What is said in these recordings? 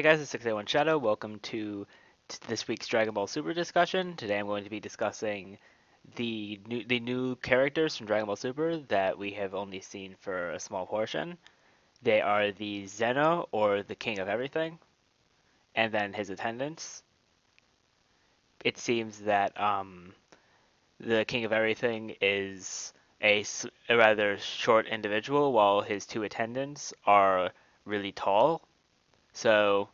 Hey guys, it's 681 Shadow. Welcome to this week's Dragon Ball Super discussion. Today I'm going to be discussing the new characters from Dragon Ball Super that we have only seen for a small portion. They are the Zeno, or the King of Everything, and then his attendants. It seems that the King of Everything is a rather short individual, while his two attendants are really tall. So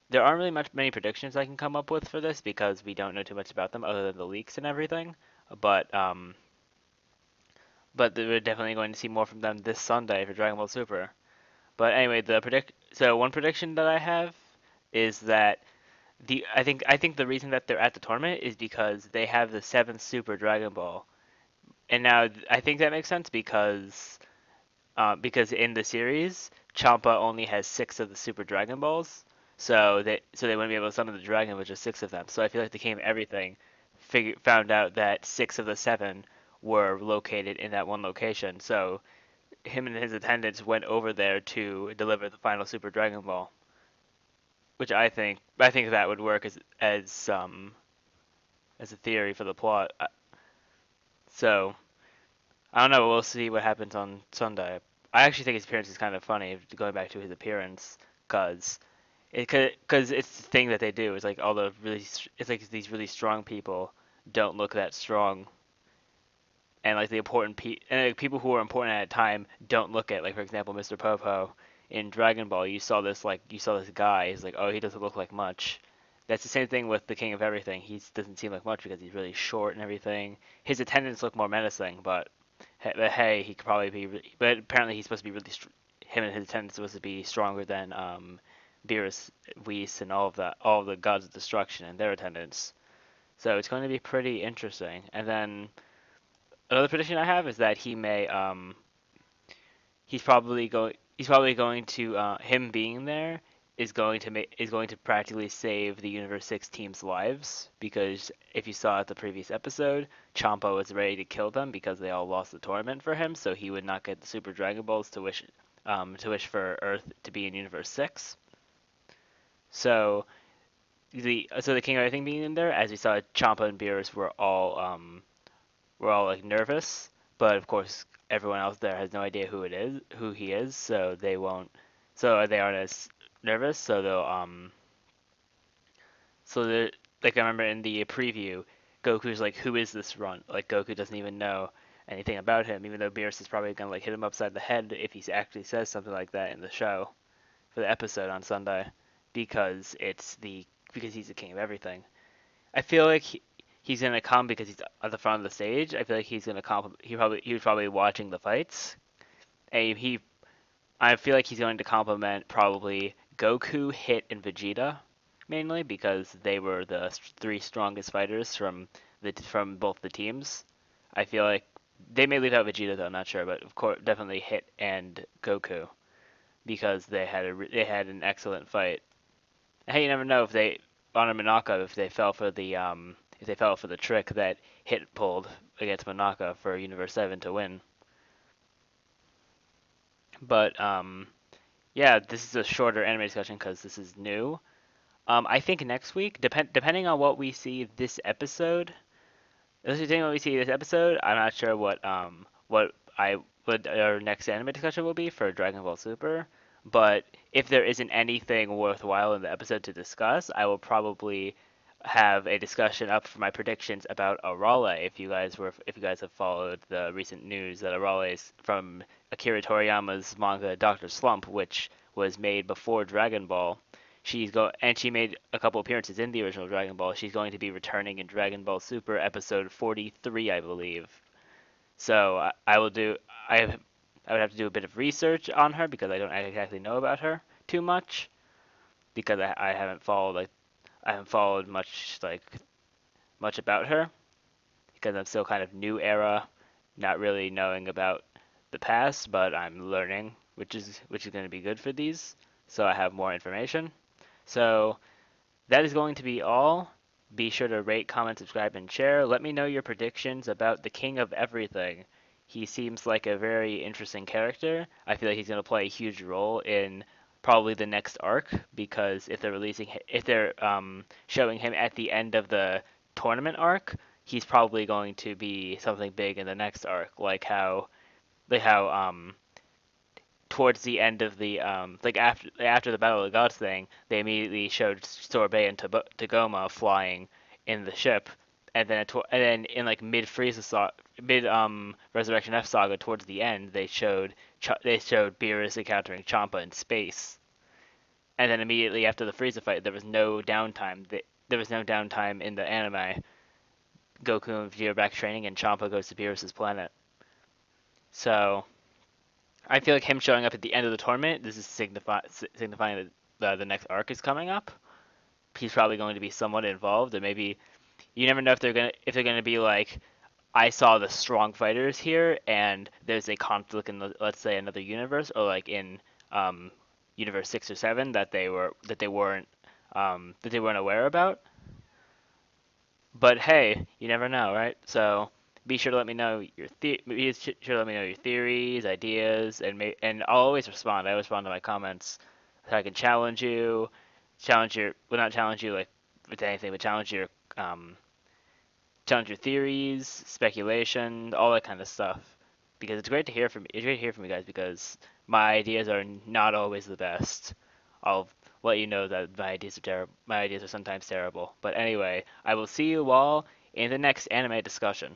there aren't really many predictions I can come up with for this because we don't know too much about them other than the leaks and everything. But um, but we're definitely going to see more from them this Sunday for Dragon Ball Super. But anyway, one prediction that I have is that I think the reason that they're at the tournament is because they have the seventh Super Dragon Ball, and now I think that makes sense because in the series, Champa only has six of the Super Dragon Balls, so they wouldn't be able to summon the dragon with just six of them. So I feel like the King of Everything found out that six of the seven were located in that one location. So him and his attendants went over there to deliver the final Super Dragon Ball, which I think that would work as a theory for the plot. So I don't know. We'll see what happens on Sunday. I actually think his appearance is kind of funny, going back to his appearance, cause because it's the thing that they do. It's like it's like these really strong people don't look that strong, and like the and like, people who are important at a time don't look at, like, for example, Mr. Popo in Dragon Ball. You saw this guy. He's like, oh, he doesn't look like much. That's the same thing with the King of Everything. He doesn't seem like much because he's really short and everything. His attendants look more menacing, but hey, he could probably be. But apparently, he's supposed to be really. Him and his attendants are supposed to be stronger than Beerus, Whis, and all of the gods of destruction and their attendants. So it's going to be pretty interesting. And then another prediction I have is that he's probably going to him being there is going to practically save the Universe 6 team's lives, because if you saw at the previous episode, Champa was ready to kill them because they all lost the tournament for him, so he would not get the Super Dragon Balls to wish for Earth to be in Universe 6. So the King of Everything being in there, as we saw, Champa and Beerus were all like nervous, but of course everyone else there has no idea who he is, so they aren't as nervous. So they like, I remember in the preview, Goku's like, who is this run? Like, Goku doesn't even know anything about him, even though Beerus is probably gonna like hit him upside the head if he actually says something like that in the show for the episode on Sunday, because he's the king of everything. I feel like he's gonna come because he's at the front of the stage. I feel like he's gonna he was probably watching the fights. And I feel like he's going to compliment probably Goku, Hit, and Vegeta mainly because they were the three strongest fighters from both the teams. I feel like they may leave out Vegeta though, I'm not sure, but of course definitely Hit and Goku because they had an excellent fight. Hey, you never know if they on Monaka if they fell for the trick that Hit pulled against Monaka for Universe 7 to win. But yeah, this is a shorter anime discussion because this is new. I think next week, depending on what we see this episode, I'm not sure what our next anime discussion will be for Dragon Ball Super. But if there isn't anything worthwhile in the episode to discuss, I will probably have a discussion up for my predictions about Arale. If you guys have followed the recent news that Arale is from Akira Toriyama's manga Doctor Slump, which was made before Dragon Ball. She made a couple appearances in the original Dragon Ball. She's going to be returning in Dragon Ball Super episode 43, I believe. So I would have to do a bit of research on her because I don't exactly know about her too much, because I haven't followed much about her because I'm still kind of new era, not really knowing about the past, but I'm learning, which is going to be good for these, so I have more information. So that is going to be all. Be sure to rate, comment, subscribe, and share. Let me know your predictions about the King of Everything. He seems like a very interesting character. I feel like he's going to play a huge role in probably the next arc, because if they're showing him at the end of the tournament arc, he's probably going to be something big in the next arc, like how towards the end of the like after the Battle of the Gods thing, they immediately showed Sorbet and Tagoma flying in the ship, and then in like mid Resurrection F saga towards the end, they showed Beerus encountering Champa in space, and then immediately after the Frieza fight, there was no downtime. There was no downtime in the anime. Goku and Vegeta are back training, and Champa goes to Beerus's planet. So I feel like him showing up at the end of the tournament, this is signifying that the next arc is coming up. He's probably going to be somewhat involved, and maybe you never know if they're gonna be like, I saw the strong fighters here, and there's a conflict in let's say another universe, or like in um, universe 6 or 7 that they weren't aware about. But hey, you never know, right? So be sure to let me know be sure to let me know your theories, ideas, and I'll always respond. I always respond to my comments, so I can well, not challenge you like with anything, but um challenge your theories, speculation, all that kind of stuff. Because it's great to hear from you guys, because my ideas are not always the best. I'll let you know that my ideas are terrible. My ideas are sometimes terrible. But anyway, I will see you all in the next anime discussion.